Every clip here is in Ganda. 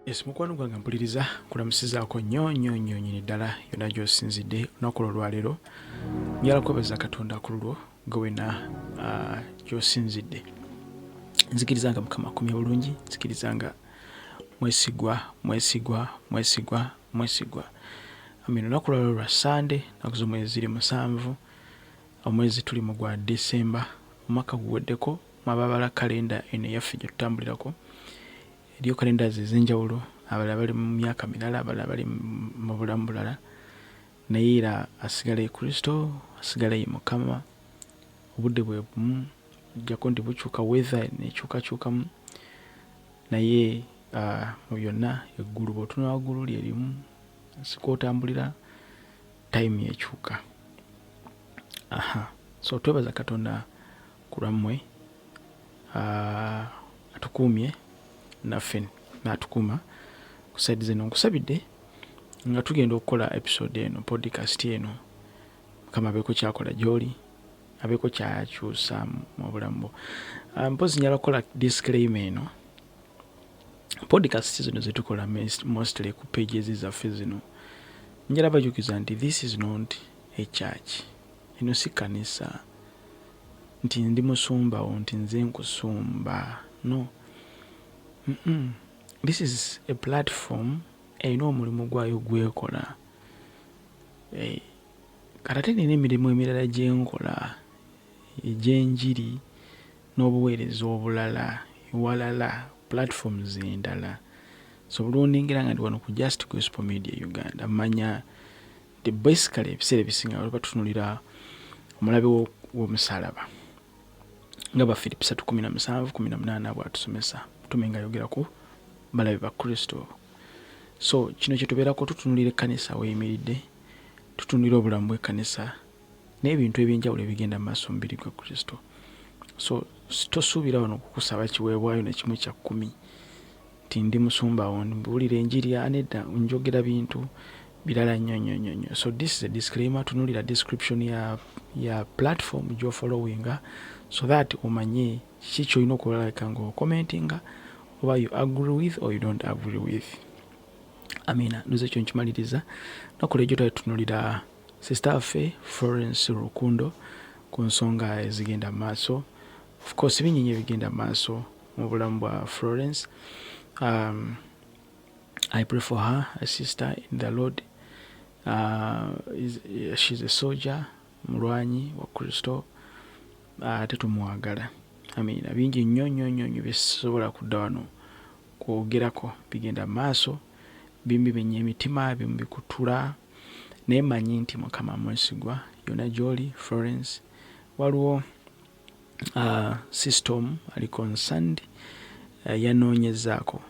Yes, mukwano gwange mpuliriza kulamusizaako nnyo ddala yonna gy'osinzidde olunaku olwaleero. Njala kwebaza Katonda ku lulwo gwe wena gy'osinzidde. Nzikiriza nga Mukama akumye bulungi, nzikiriza nga mwesigwa. Amina. Olunaku olwaleero lwa Sande, nnaku z'omwezi 7, omwezi tulimu gwa December, omwaka guweddeko, mwababala kalenda eno eyaffe gye tutambulirako. Eriyo kalenda ez'enjawulo, abalala bali mu myaka mirala, abalala bali mu bulamu bulala, naye era asigala ye Kristo, asigala ye Mukama. Obudde bwe bumu, ojjako nti bukyuka, weather nekyukakyukamu, naye mu byonna eggulu bw'otunula waggulu lye limu, ensi kw'otambulira time yekyuka. So twebaza Katonda ku lwammwe, atukuumye naffe n'atukuuma ku side zino. Nkusabidde nga tugenda okukola episode eno, podcast eno, Mukama abeeko kyakola gy'oli, abeeko kyakyusa mu bulamu bwo. Mpozi njala kukola disclaimer eno. Podcast zino zetukola mostly ku pages zaffe zino, njala bajukiza nti this is not a church. Eno si kanisa nti ndi musumbawo nti nze nkusumba, no. This is a platform erina omulimu gwayo gwekola. Kati nina emirimu emirala gyenkola egy'enjiri n'obuweereza obulala ewalala, platforms endala. So bulundingira nga ndi wano ku Just Gospel Media Uganda, manya nti basically ebiseera ebisinga baba tutunulira omulabe w'omusalaba nga ba Filipi 3:17-18 bw'atusomesa, Mutume ng'ayogera ku balabe ba Kristo. So kino kye tubeerako, tutunulira ekkanisa weyimiridde, tutunulira obulamu bw'ekkanisa n'ebintu eby'enjawulo ebigenda mu maaso mubiri gwa Kristo. So tosuubira wano kukusaba kiweebwayo na kimu kya 10 nti ndi musumbawo, mbuulira enjiri, nedda, njogera bintu birala nnyo. So this is a disclaimer. Tunulira description ya platform gyo followinga so that omanye kiki kyolina okubalaka nga commentinga, oba you agree with or you don't agree with. Amina. Nduze ekyo nkimaliriza. Nakola egyo twali tunulira sister waffe Florence Rukundo ku nsonga ezigenda maaso. Of course binyinyi ebigenda maaso mu bulamu bwa Florence. I pray for her, a sister in the Lord. She's a soldier, mulwanyi wa Kristo, ate tumwagala. Amina. Bingi nnyo bisobola kudda wano kwogerako, bigenda maaso, bimbi benya emitima, bimu bikutula, naye manyi nti Mukama mwesigwa yonna gy'oli Florence. Waliwo system ali concerned, yanoonyezaako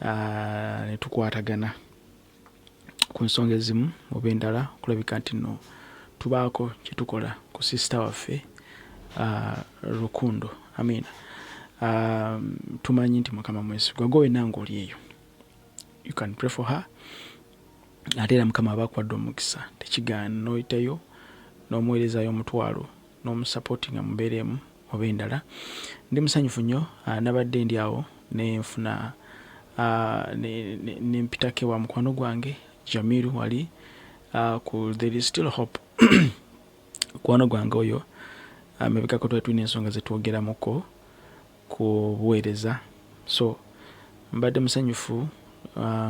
ne tukwatagana ku nsonga ezimu oba endala, kulabika nti no tubaako kye tukola ku sister waffe Rukundo. Amina. Tumanyi nti Mukama mwesigwa, gwe wenna ng'oli eyo, you can pray for her. Ate era Mukama aba akwadde omukisa, tekigaana n'oyitayo n'omuweerezayo omutwalo n'omusupportinga mu mbeera emu oba endala. Ndi musanyufu nnyo, nabadde ndi awo nenfuna nempitako wa mukwano gwange Jamiru wali ku There is Still Hope. Mukwano gwange oyo amabikako twali tulina ensonga zetwogeramuko ku buweereza. So mbadde musanyufu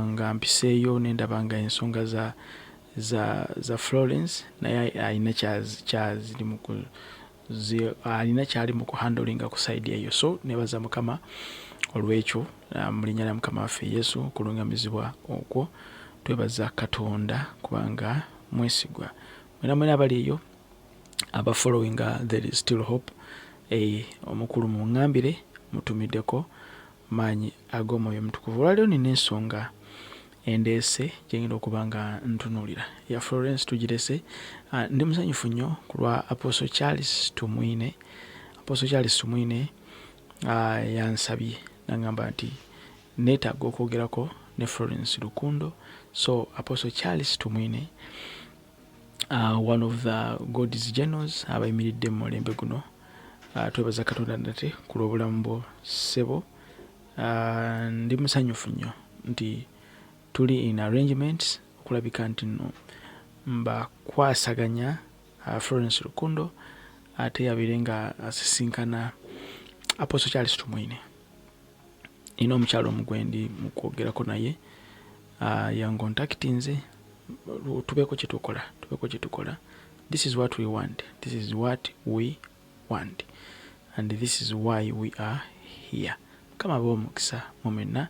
nga mpiseeyo nendaba nga ensonga za Florence naye alina kyali mu kuhandolinga ku side eyo. So nebaza Mukama olw'ekyo, mu linnya lya Mukama waffe Yesu okulungamizibwa okwo. Twebaza Katonda kubanga mwesigwa. Mwena abali eyo aba followinga There is Still Hope, omukulu muŋŋambire mutumiddeko maanyi ag'Omwoyo Omutukuvu. Olwaleero nina ensonga endeese gyengenda okuba nga ntunuulira ya Florence tugirese. Ndi musanyufu nnyo ku lwa Apostle Charles Tumwine. Apostle Charles Tumwine yansabye n'angamba nti neetaaga okwogerako ne Florence Rukundo. So Apostle Charles Tumwine, one of the God's generals abayimiridde mu mulembe guno, twebaza Katonda nate ku lw'obulamu bwo ssebo, ndi musanyufu nnyo nti tuli in arrangements okulabika nti nno mbakwasaganya Florence Rukundo ate yabire nga asisinkana Apostle Charles Tumwine. Ino omukyalo omugwendi mu kwogerako naye yangontakiti nze tubeeko kye tukola. This is what we want. This is what we want. And this is why we are here. Kama bomukisa momena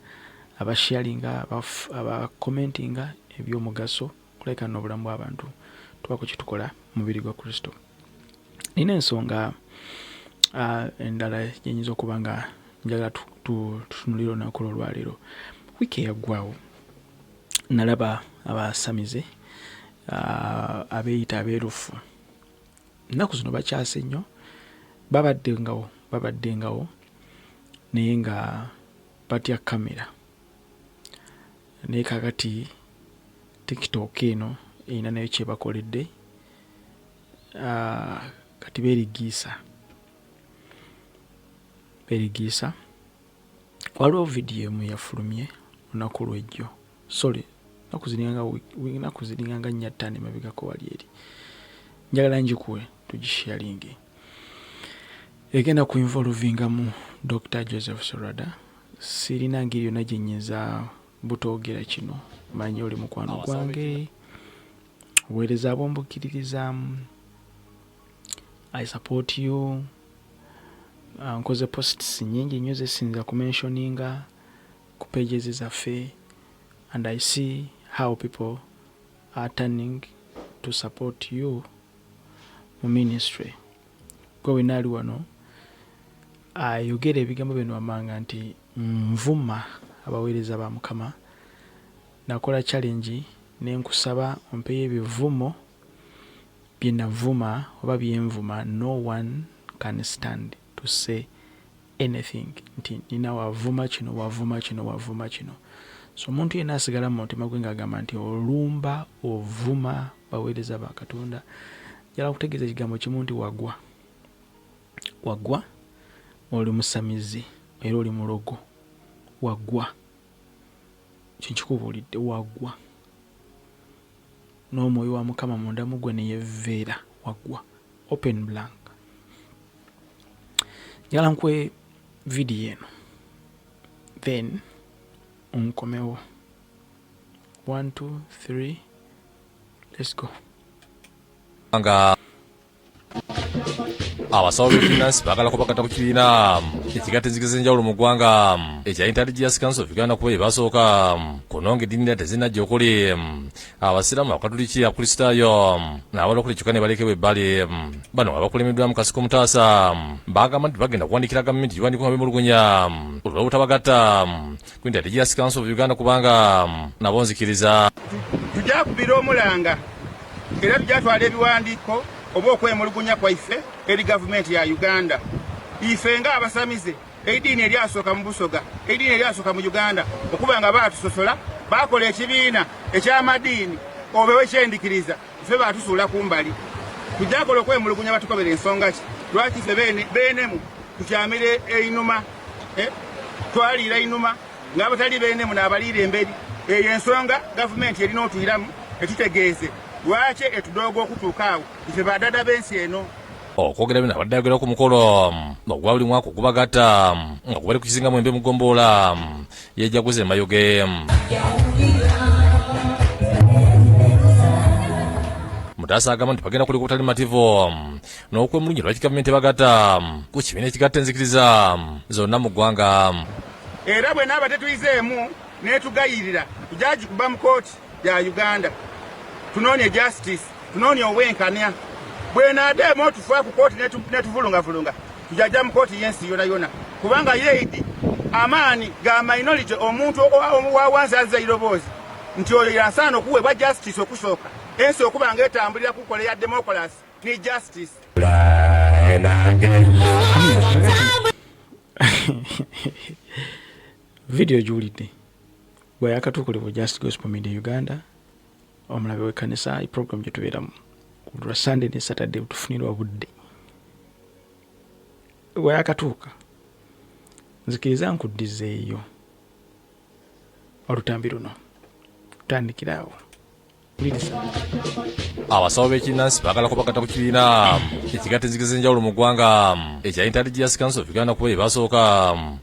abasharinga abakomentinga ebyomugaso kuleka n'obulamu bw'abantu tubako kye tukola mubiri gwa Kristo. Nina ensonga endala yenyinza okuba nga njagala tutunulira olunaku olwaleero. Wiiki eyaggwawo nalaba abasamize abeeyita abeerufu. Ennaku zino bakyase nnyo, babaddengawo naye nga batya kamera. Naye kakati TikTok eno erina nayo kyebakoledde, kati beerigiisa. Waliwo vidiyo emu yafulumye olunaku lwejjo, naku ziringanga 4-5 emabegako wali eri. Njagala njikuwe tugisharinge. Egenda kuinvolvingamu Dr. Joseph Sorada. Sirina ngeri yonna gye nnyinza butoogera kino. Manyi oli mukwano gwange, weereza abombukiririza, I support you. Nkoze posts nyingi nnyo ze sinza kumentioninga ku pages zaffe, and I see how people are turning to support you mu ministry. Gwe wenaali wano ayogera ebigambo bino amanga nti nvuma abaweereza ba Mukama. Nakola challenge nenkusaba ompeyo ebivumo bye navuma oba byenvuma. No one can stand to say anything nti nina wavuma kino. So omuntu yenna asigala mu mutima gwe ng'agamba nti olumba ovuma baweereza ba Katonda, njala kutegeeza ekigambo kimu nti wagwa oli musamizi era oli mulogo. Wagwa kinkikubuulidde, wagwa n'omwoyo wa Mukama munda mu gwe ne yeveera. Wagwa open blank. Njala nkwe vidiyo eno then onkomewo. 1 2 3 let's go. Abasawo b'efinansi baagala kubakata ku kibiina ekigatta enzikiriza enjawulo mu ggwanga ekya Intelligence Council of Uganda kuba ebasooka kunonga eddiini tezinnajja okuli abasiraamu abakatoliki abakristaayo n'abalokole kyokka ne balekebwa ebbali. Bano abakulemedwamu Kasiko Mutaasa baagamba nti bagenda kuwandiikira gavumenti ebiwandiiko nga bimulugunya olw'obutabagatta ku Intelligence Council of Uganda kubanga nabo nzikiriza. Tujja kubira omulanga era tujja twala ebiwandiiko oba okwemulugunya kwaife eri gavumenti ya Uganda. Ife nga abasamize eddiini eryasooka mu Busoga, eddiini eryasooka mu Uganda okuba nga baatusosola bakola ekibiina eky'amadiini oba wekyendikiriza, ife baatusuula kumbali. Tujja kola okwemulugunya batukobera ensonga ki? Lwaki ife beenemu tukyamire einuma, twaliira einuma ng'abatali beenemu n'abaliira emberi. Eyo ensonga gavumenti erina otuyiramu etutegeeze lwaki etudooga okutuuka awo ife badada b'ensi eno. Okwogera bino abadde ayogera ku mukolo ogwa buli mwaka okubagatta nga kubali ku kizinga Mwembe Mugomboola yejaguze Mayoge. Mutaasa agamba nti bagenda kuli ku butali mativu n'okwemulugunya lwaki gavumenti ebagatta ku kibiina ekigatta enzikiriza zonna mu ggwanga. Era bwe naaba tetuyizeemu n'etugayirira tujja gikuba mu kooti ya Uganda tunoonye justice, tunoonye obwenkanya. Bwenaademu otufa ku kooti netuvulungavulunga tujja mu kooti y'ensi yona kubanga yeidi amaani ga minority omuntu owawansi azza iroboozi nti oyo yasaana okuweebwa justice okusooka ensi okuba nga etambulira ku nkola ya democracy ne justice. Video juulidde gwe yakatuukulibwa Just Gospel Media Uganda omulabe w'ekkanisa program gye tubeeramu ku lwa Sunday ne Saturday tufunirwa budde. Gwe yakatuuka nzikiriza nkuddizeeyo olutambi luno tutandikiraawo. abasawo b'ekinnansi baagala kubakata ku kibiina ekigatta enzikiriza ez'enjawulo mu ggwanga ekya Intelligence Council of Uganda kuba ebasooka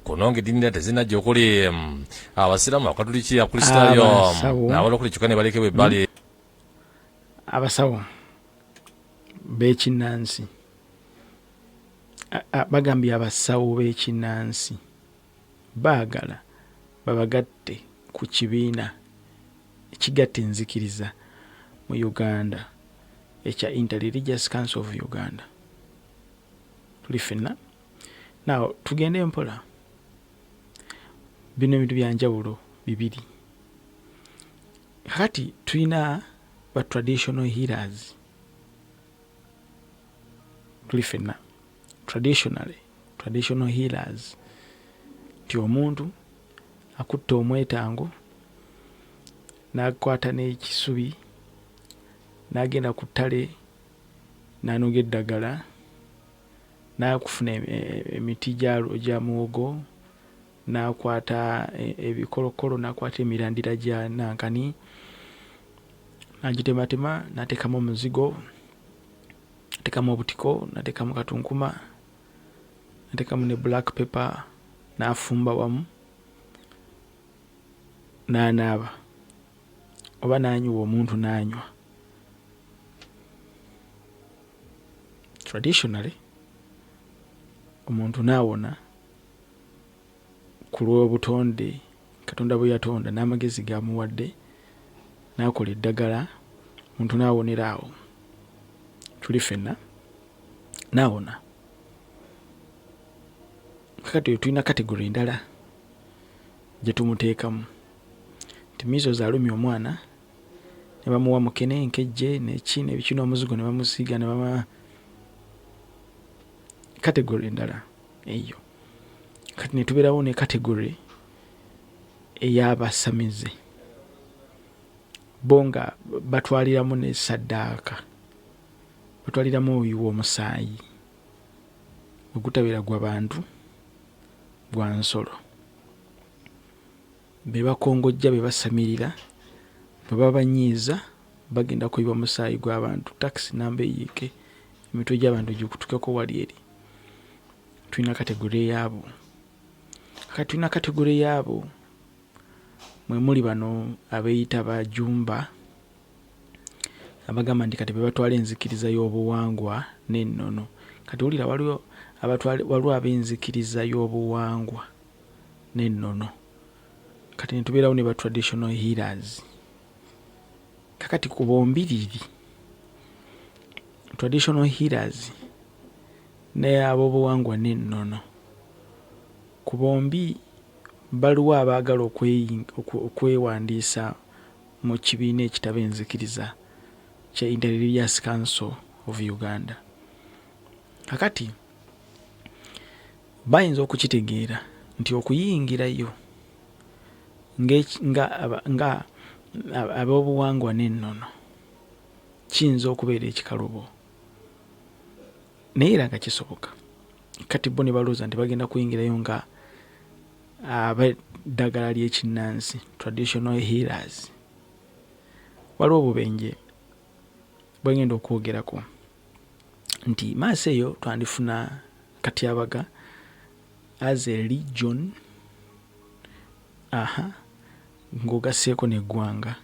kuno ng'eddiini tezinnajja okuli abasiraamu abakatuliki abakristaayo n'abala okuli kyokka ne balekebwa ebbali. Abasawo b'ekinnansi bagambye abasawo b'ekinnansi baagala babagatte ku kibiina ekigatta enzikiriza mu Uganda ekya Inter-Religious Council of Uganda. Tuli ffenna nawo tugende mpola. Bino ebintu byanjawulo bibiri. Kakati tulina ba traditional healers. Tuli ffenna traditional healers, ti omuntu akutta omwetango n'akwata n'ekisubi n'agenda ku ttale n'anoga eddagala n'akufuna emiti gya muwogo n'akwata ebikolokolo n'akwata emirandira gya nankani n'agitematema n'ateekamu omuzigo n'ateekamu obutiko n'ateekamu katunkuma n'ateekamu ne black pepper n'afumba wamu n'anaaba oba n'anywa omuntu n'anywa. Traditionally omuntu n'awona ku lw'obutonde Katonda bwe yatonda n'amagezi g'amuwadde n'akola eddagala omuntu n'awonera awo. Tuli ffenna n'awona. Kakati tulina kategori ndala gye tumuteekamu nti measles alumya omwana ne bamuwa mukene nkejje neki n'ebiki n'omuzigo ne bamusiiga ne bama kategori ndala eyo. Kati ne tubeerawo ne kategori ey'abasamize bo nga batwaliramu ne saddaaka, batwaliramu oyo w'omusaayi ogutabeera gwa bantu gwa nsolo, be bakongojja be basamirira bwe babanyiiza bagenda kuyiba omusaayi gw'abantu takisi namba eyiike emitwe gy'abantu gikutukeko wali eri. Tulina kategori yaabo. Kati tulina kategori yaabo mwe muli bano abeeyita bajumba abagamba nti kati be batwala enzikiriza y'obuwangwa n'ennono. Kati wulira waliwo ab'enzikiriza y'obuwangwa n'ennono. Kati ne tubeerawo ne ba traditional healers. Kakati ku bombiriri traditional healers ne ab'obuwangwa n'ennono, ku bombi baliwo abaagala okwewandiisa mu kibiina ekitabo enzikiriza kya Inter-Religious Council of Uganda. Kakati bayinza okukitegeera nti okuyingirayo nga ab'obuwangwa n'ennono kiyinza okubeera ekikalubo, naye era nga kisoboka. Kati bo ne balowooza nti bagenda kuyingirayo nga ab'eddagala ly'ekinnansi traditional healers. Waliwo obubenje bwengenda okwogerako nti maaso eyo twandifuna katyabaga as a religion ng'ogasseeko n'eggwanga,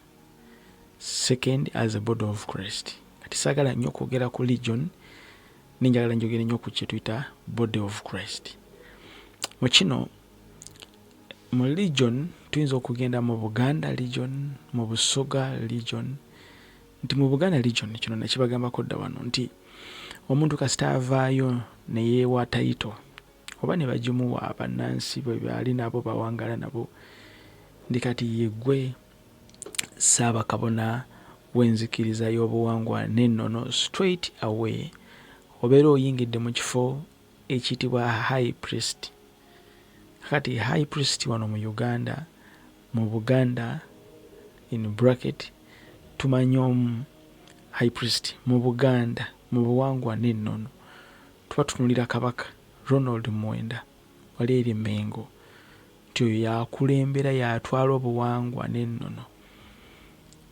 second as a body of Christ. Kati saagala nnyo okwogera ku religion, nenjagala njogere nnyo ku kye tuyita body of Christ. Mu kino mu religion tuyinza okugenda mu Buganda religion, mu Busoga religion. Nti mu Buganda religion kino nakibagambako dda wano nti omuntu kasita avaayo ne yeewa tayito oba ne bagimuwa bannansi bwe bali nabo bawangala nabo ndi kati yeggwe Ssaabakabona w'enzikiriza y'obuwangwa n'ennono, straight away obeera oyingidde mu kifo ekiyitibwa high priest. Kati high priest wano mu Uganda, mu Buganda in bracket tumanyi omu high priest mu Buganda mu buwangwa n'ennono tuba tutunulira Kabaka Ronald Muwenda wali eri Mengo nti oyo yakulembera yatwala obuwangwa n'ennono.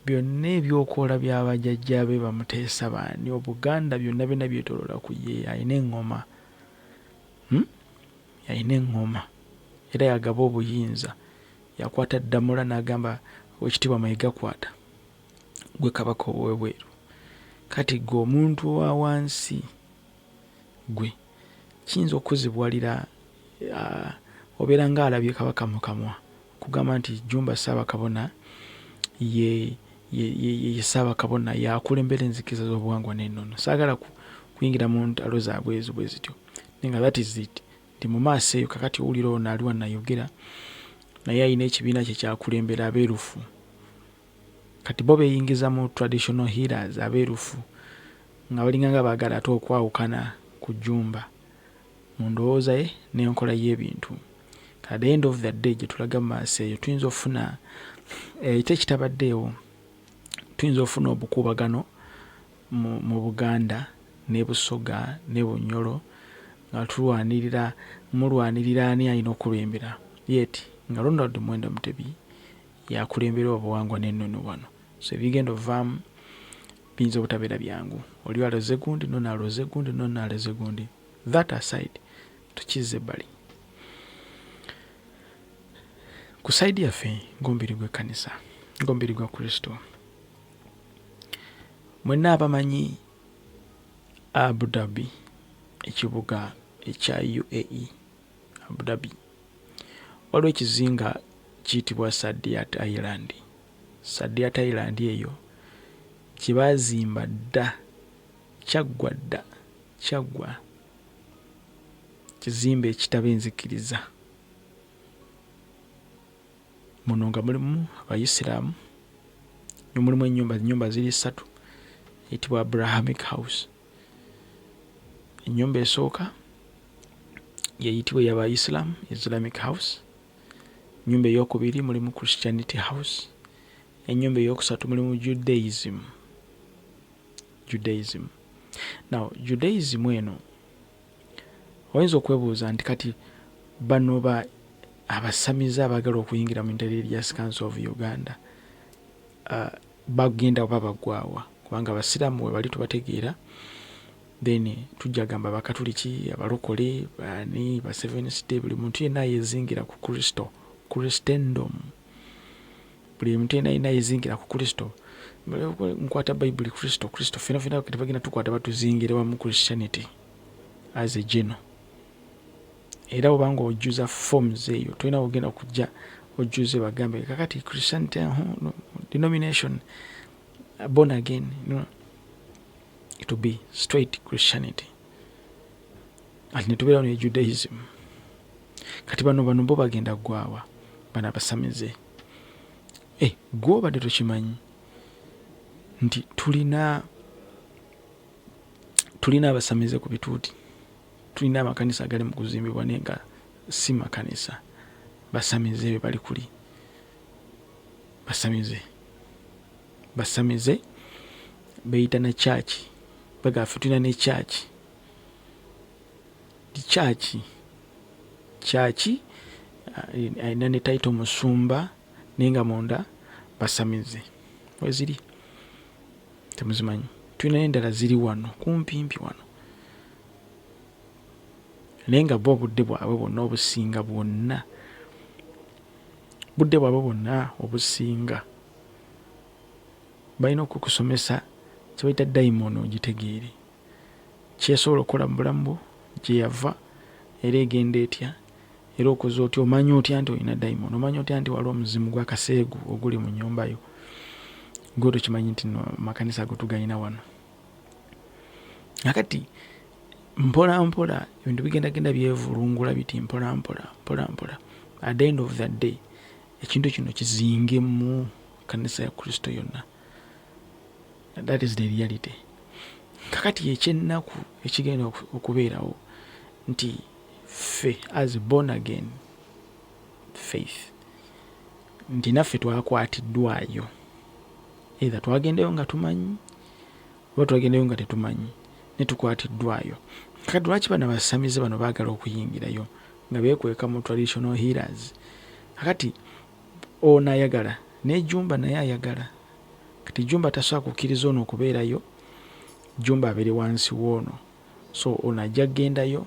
Byonna ebyokola by'abajjajja be bamuteesa baani Obuganda byonna byonna byetoloola ku ye. Alina eŋŋoma, alina eŋŋoma era yagaba obuyinza. Yakwata Ddamula n'agamba Oweekitiibwa Mayiga kwata, gwe Kabaka ow'ebweru. Kati gwe omuntu owa wansi gwe kiyinza okuzibwalira obeera ng'alabye Kabaka mu kamwa kugamba nti Jjumba Ssaabakabona ye Ssaabakabona yakulembera enzikiriza z'obuwangwa n'ennono. Saagala kuyingira mu ntalo zaabwe ezo bwe zityo, nga that is it. Ndi mu maaso eyo kakati owulira ono ali wannayogera naye alina ekibiina kye kyakulembera abeerufu. Kati bo beeyingiza mu traditional healers abeerufu nga balinganga baagala ate okwawukana ku Jjumba mu ndowooza ye n'enkola y'ebintu. At the end of the day gye tulaga mu maaso eyo tuyinza ofuna ekitabaddeewo, tuyinza ofuna obukuubagano mu Buganda ne Busoga ne Bunyoro nga mulwanirira ani alina okulembera, yet nga Ronald Mwenda Mutebi yakulembera obuwangwa n'ennono wano. So ebigenda ovaamu biyinza obutabeera byangu. Oli aloze gundi, nno aloze gundi, nno aloze gundi. That aside, tukizze ebbali. Ku saidi yaffe ng'omubiri gw'ekkanisa, ng'omubiri gwa Kristo, mwenna abamanyi Abu Dhabi, ekibuga ekya UAE, Abu Dhabi, waliwo ekizinga kiyitibwa Saadiyat Island. Saadiyat Island eyo kye baazimba dda, kyaggwa kizimbe ekitaba enzikiriza. Muno nga mulimu Abayisiraamu, mulimu ennyumba ziri 3 eyitibwa Abrahamic House. Ennyumba esooka yeyitibwa ey'Abayisiraamu, Islamic House. Ennyumba ey'okubiri mulimu Christianity House. Ennyumba ey'okusatu mulimu Judaism. Now Judaism eno oyinza okwebuuza nti kati bano abasamize abaagala okuyingira mu Inter-Religious Council of Uganda bagenda oba baggwaawa? Kubanga Abasiraamu we bali tubategeera, then tujja gamba Bakatuliki, abalokole, bani ba Seventh Day, buli muntu yenna yezingira ku Kristo, Christendom. Buli muntu yenna yezingira ku Kristo. Nkwata Bible Kristo fena tebagenda tukwata batuzingire wamu Christianity as a general. Era obanga ojjuza forms eyo tolina kugenda kujja ojjuze bagambe kakati Christianity denomination born again, it will be straight Christianity. Ati netubeera ne Judaism. Kati bano bo bagenda ggwaawa, bano abasamize. Gwe obadde tokimanyi nti tulina abasamize ku bituuti, tulina amakanisa agali mu kuzimbibwa naye nga si makanisa. Basamize be bali kuli, basamize beyita na church, bagaffe tulina ne church alina ne title musumba naye nga munda basamize. Weziri temuzimanyi. Tulina n'endala ziri wano kumpimpi wano naye nga bo obudde bwabwe bwonna obusinga balina okukusomesa kye bayita daimono ogitegeere, kyesobola okukola mu bulamu bwo, gye yava era egenda etya, era okoze otya, omanyi otya nti olina daimono, omanyi otya nti waliwo omuzimu gwa kaseegu oguli mu nnyumba yo. Gwe tokimanyi nti makanisa ago tugalina wano. Nakati mpola ebintu bigenda byevulungula biti mpola. At the end of the day ekintu kino kizinge mu kanisa ya Kristo yonna. That is the reality. Kakati ekyennaku ekigenda okubeerawo nti ffe as born again faith nti naffe twakwatiddwayo, either twagendeyo nga tumanyi oba twagendeyo nga tetumanyi, ne tukwatiddwayo. Kakati lwaki bano abasamize bano baagala okuyingirayo nga beekweka mu traditional healers. Kakati ono ayagala ne Jumba naye ayagala. Kati Jumba tasobola kukkiriza ono okubeerayo, Jumba abeere wansi w'ono. So ono ajja kgendayo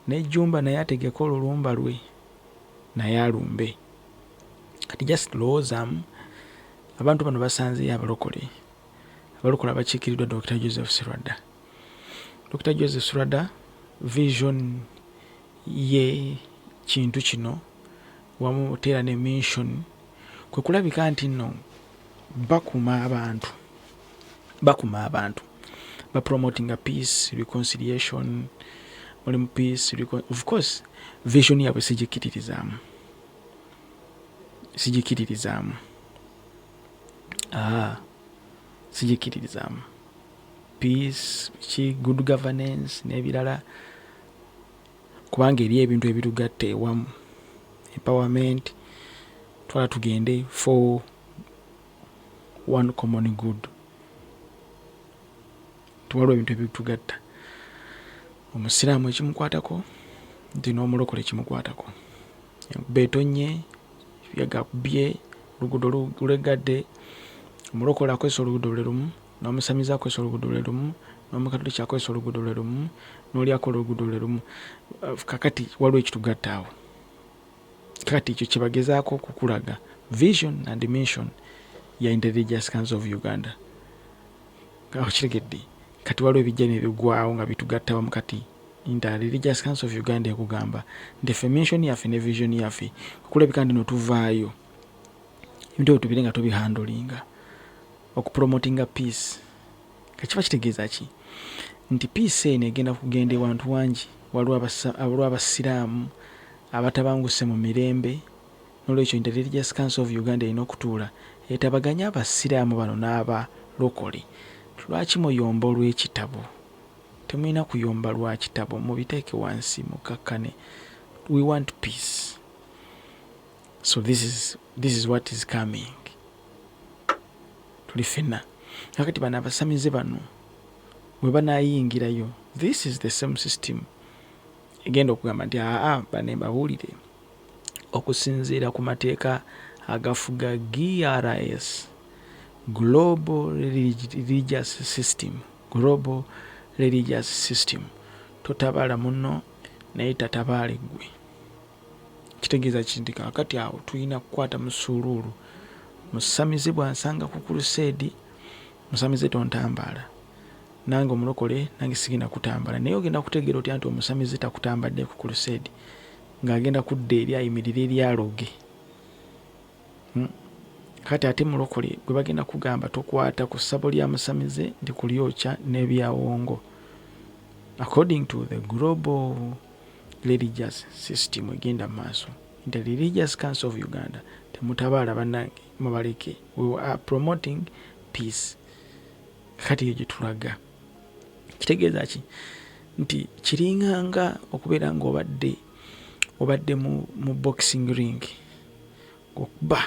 ne Jumba naye ategeka olulumba lwe naye alumbe. Kati just lowoozaamu abantu bano basanzeeyo abalokole abakiikiriddwa Dr. Joseph Sserwadda. Dr. Joseph Sserwadda vision ye kintu kino wamu teera ne mission kwe kulabika nti nno bakuma abantu bapromotinga peace, reconciliation, mulimu peace, of course vision yabwe sigikiririzaamu sigikiririzaamu peace, good governance n'ebirala, kubanga eri ebintu ebitugatta ewamu, empowerment, twala tugende for one common good. Tuwaliwo ebintu ebitugatta, omusiraamu ekimukwatako nti n'omulokole ekimukwatako, beetonye yagakubye oluguudo lulegadde, omulokole akozesa oluguudo lwe lumu, n'omusamiza akozesa oluguudo lwe lumu, n'omukatoliki akozesa oluguudo lwe lumu, n'oli akola oluguudo lwe lumu. Kakati waliwo ekitugatta awo. Kakati ekyo kyebagezaako okukulaga vision and mission ya Interreligious Council of Uganda. Kitegedde kati waliwo ebijja nebigwawo nga bitugatta wamu. Kati Interreligious Council of Uganda ekugamba nti ffe mission yaffe ne vision yaffe kulabika ndi notuvaayo ebintu tubire nga tubihandolinga okupromotinga peace. Kakiba kitegeeza ki? Nti peace eno egenda kugenda ewantu wangi, waliwo abasiraamu abatabanguse mu mirembe, n'olwekyo Interreligious Council of Uganda erina okutuula etabaganya abasiraamu bano n'abalokole. Lwaki muyomba olw'ekitabo? Temulina kuyomba lwa kitabo, mubiteeke wansi mukakkane. We want peace. So this is what is coming. Tuli fenna. Kakati bano abasamize bano bwe banaayingirayo, this is the same system egenda okugamba nti bane babuulire okusinziira ku mateeka agafuga GRS, Global Religious System. Totabala muno naye tatabaale gwe. Kitegeeza kinti kakati awo tulina kukwata musuuluulu. Musamize bwansanga ku crusade, musamize tontambala. Nange omulokole nange sigenda kutambala. Naye ogenda kutegeera otya nti omusamize takutambadde ku crusade ng'agenda kudda eri ayimirira eri aloge. Kati ate mulokole gwe bagenda kugamba tokwata ku ssabo lya musamize ndi kulyokya n'ebyawongo. According to the Global Religious System egenda maaso, Interreligious Council of Uganda temutabaala bannange, mubaleke. We are promoting peace. Kati eyo gye tulaga kitegeeza ki? Nti kiringanga okubeera nga obadde mu boxing ring, okuba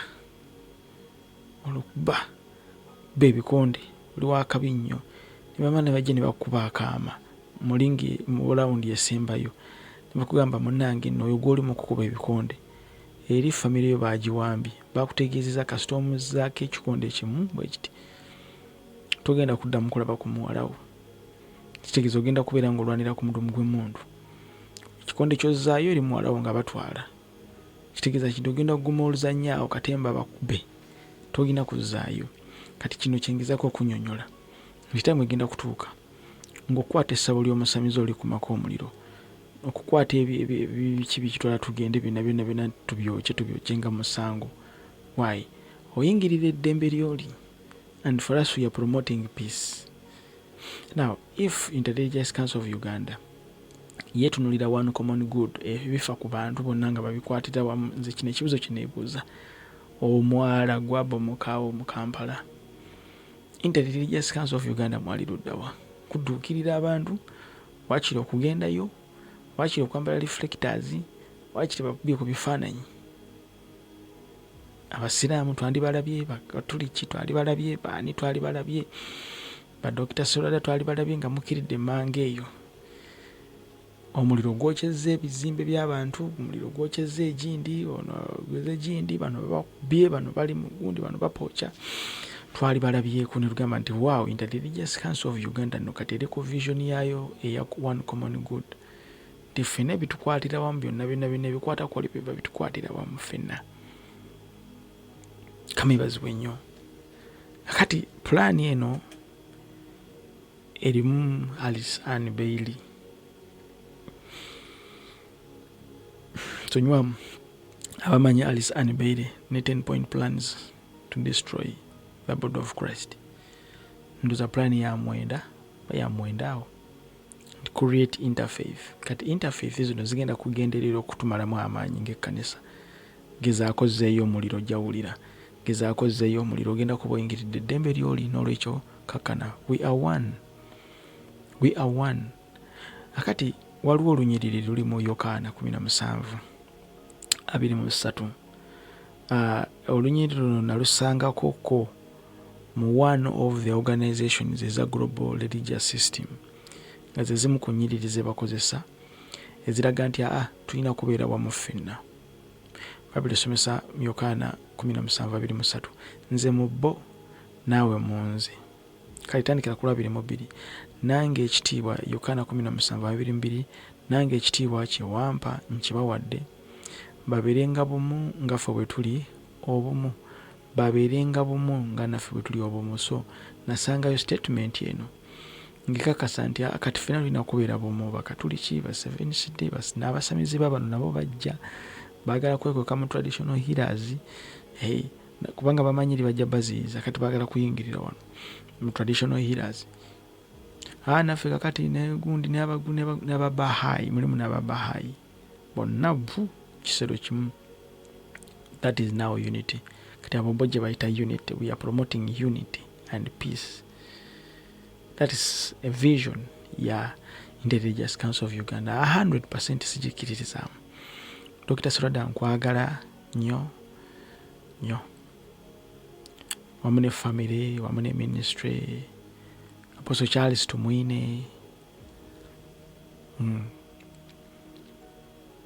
ebikonde oli wakabi nnyo, ne bamala ne bajja ne bakuba akaama mulingi mu lawundi esembayo, ne bakugamba munnange nno oyo gw'oli mu kukuba ebikonde eri famire yo baagiwambye, bakutegeezeza kasita omuzzaako ekikonde kimu bwe kiti togenda kuddamu kulaba ku muwalawo. Kitegeeza ogenda kubeera ng'olwanira ku mudumu gw'emmundu. Ekikonde kyozzaayo eri muwalawo nga batwala. Kitegeeza kintu ogenda kuguma oluzanyaawo katemba bakube, togina kuzzaayo. Kati kino kyengezaako okunnyonnyola. Ekitaamu egenda kutuuka ng'okwata essabo ly'omusamize oli ku maka omuliro, okukwata kibi kitwala tugende byonna tubyokye nga musango. Why? Oyingirira eddembe ly'oli. And for us, we are promoting peace. Now, if Interreligious Council of Uganda yetunulira one common good, ebifa ku bantu bonna nga babikwatira wamu, nze kino ekibuzo kineebuuza. Omwala gwabomokaawo mu Kampala, Interreligious Council of Uganda mwali luddawa kudduukirira abantu, wakiri okugendayo, wakiri okwambala reflectors, wakiri bakubye ku bifaananyi. Abasiraamu twandibalabye, bakatoliki twalibalabye, baani twalibalabye, ba Dr. Sserwadda twalibalabye nga mukiridde emmanga eyo. omuliro gwokyezza ebizimbe by'abantu, omuliro gwokyezza egindi, bano babye, bano bali mu gundi, bano bapookya. Twali balabyeko ne tugamba nti wow, Interreligious Council of Uganda nno kati eri ku vision yaayo eya one common good. Nti ffenna bitukwatira wamu byonna ebikwata ku Olive bitukwatira wamu ffenna. Kamibazibwe nnyo. Kati pulaani eno erimu Alice Ann Bailey. Tonywa abamanyi Alice Ann Bailey ne 10-point plans to destroy the body of Christ. Ndoza plan ya mwenda awo. Create interfaith. Kati interfaith zino zigenda kugenderera okutumalamu amaanyi ng'ekkanisa. Gezaako zzeeyo omuliro jawulira. Gezaako zzeeyo omuliro ogenda kuba oyingiridde eddembe ly'oli n'olwekyo kakkana. We are one. Akati waliwo olunyiriri luli mu Yokaana 17:23. Olunyiriri luno nalusangako mu one of the organizations eza global religious system. Nga ze zimu ku nnyiriri ze bakozesa eziraga nti tulina kubeera wamu ffenna. Bayibuli esomesa Yokaana 17:23. Nze mu bo naawe mu nze. Kale tandikira ku 22. Nange ekitiibwa Yokaana 17:22. Nange ekitiibwa kye wampa nkibawadde. Babeerenga bumu nga ffe bwe tuli obumu. Babeerenga bumu nga naffe bwe tuli obumu. So nasangayo statement eno ngikakasa nti kati ffenna tulina kubeera bumu. Bakatuli ki, ba Seventh Day, n'abasamizi bano nabo bajja baagala kwekweka mu traditional healers. Kubanga bamanyiri bajja baziyiza kati baagala kuyingirira wano mu traditional healers. Naffe kakati negundi n'ababahai, mulimu n'ababahai bonna bu kisero kimu. That is now unity. Kati abo bo gye bayita unity. We are promoting unity and peace. That is a vision ya Interreligious Council of Uganda. 100% sigikiririzaamu. Dr. Sirwadda nkwagala nnyo. Wamu ne family, wamu ne ministry. Apostle Charles Tumwine.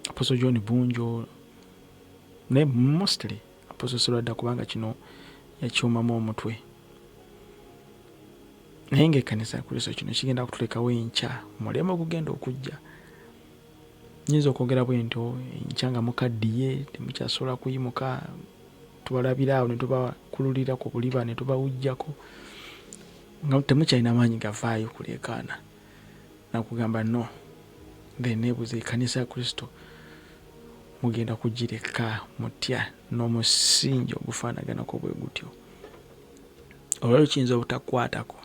Apostle John Bunjo. Ne mostly Apostle Sirwadda kubanga kino yakyumamu omutwe. Naye ng'ekkanisa ya Kristo kino kigenda kutulekawo enkya mulembe ogugenda okujja. Nyinza okwogera bwe nti enkya nga mukaddiye temukyasobola kuyimuka, tubalabira awo ne tubakululira ku buliba ne tubawujjako nga temukyalina maanyi gavaayo kuleekaana. Nakugamba no, then neebuuza ekkanisa ya Kristo mugenda kugireka mutya n'omusingi ogufaanaganako bwe gutyo. Olwali kiyinza obutakwatako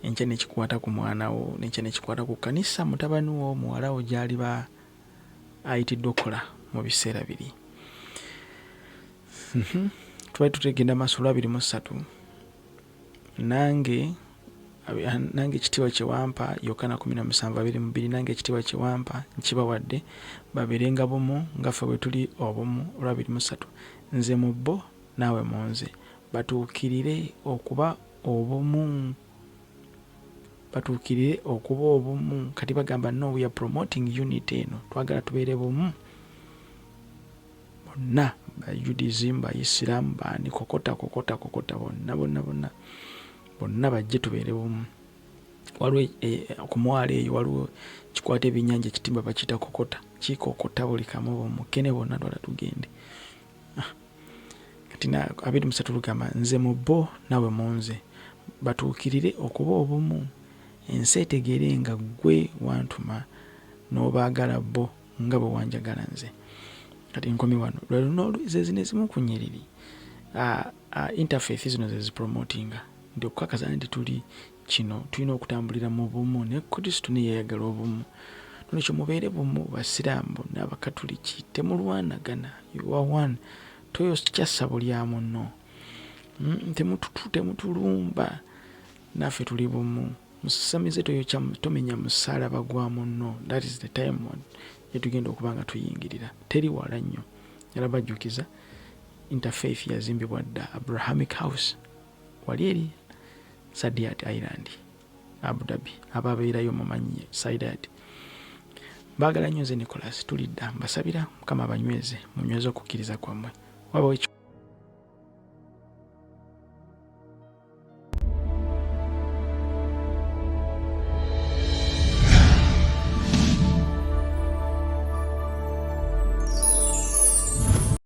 enkya nekikwata ku mwana wo, nenkya nekikwata ku kkanisa mutabani wo, muwala wo gy'ali ayitiddwe okukola mu biseera biri. Twali tutegenda maaso 23. Nange ekitiibwa kye wampa Yokaana 17:22. Nange ekitiibwa kye wampa nkibawadde babeerenga bumu nga ffe bwe tuli obumu. 23. Nze mu bo naawe mu nze batuukirire okuba obumu. Kati bagamba no, we are promoting unity eno. Twagala tubeere bumu bonna, ba Judaism, ba Islam, bani kokota bonna bajje tubeere bumu. Waliwo ku mwalo eyo waliwo kikwata ebyennyanja ekitimba bakiyita kokota. Kikokota buli kamu bumu. Kene bonna twala tugende. Kati 23 lugamba nze mu bo nawe mu nze batuukirire okuba obumu. Ensi etegeere nga ggwe wantuma n'obaagala bo nga bwe wanjagala nze. Kati nkomi wano lwe luno ze zino ezimu ku nnyiriri interfaith zino ze zipromotinga nti okukakasa nti tuli kino tulina okutambulira mu bumu ne Kristo ne yeeyagala obumu. Nolwekyo mubeere bumu basiraamu n'abakatuliki, temulwanagana. You are one. Toyokyassa bulya munno. Temutulumba. Naffe tuli bumu. Musasamize tomenya musalaba gwa munno. That is the time yetugenda okuba nga tuyingirira. Teri wala nnyo. Era bajjukiza interfaith yazimbibwa dda Abrahamic House. Wali eri Saadiyat Island, Abu Dhabi. Ababeerayo mumanyi Saadiyat. Baagala nnyo nze Nicholas tulidda mbasabira Mukama abanyweze munyweze okukkiriza kwammwe. Wabaawo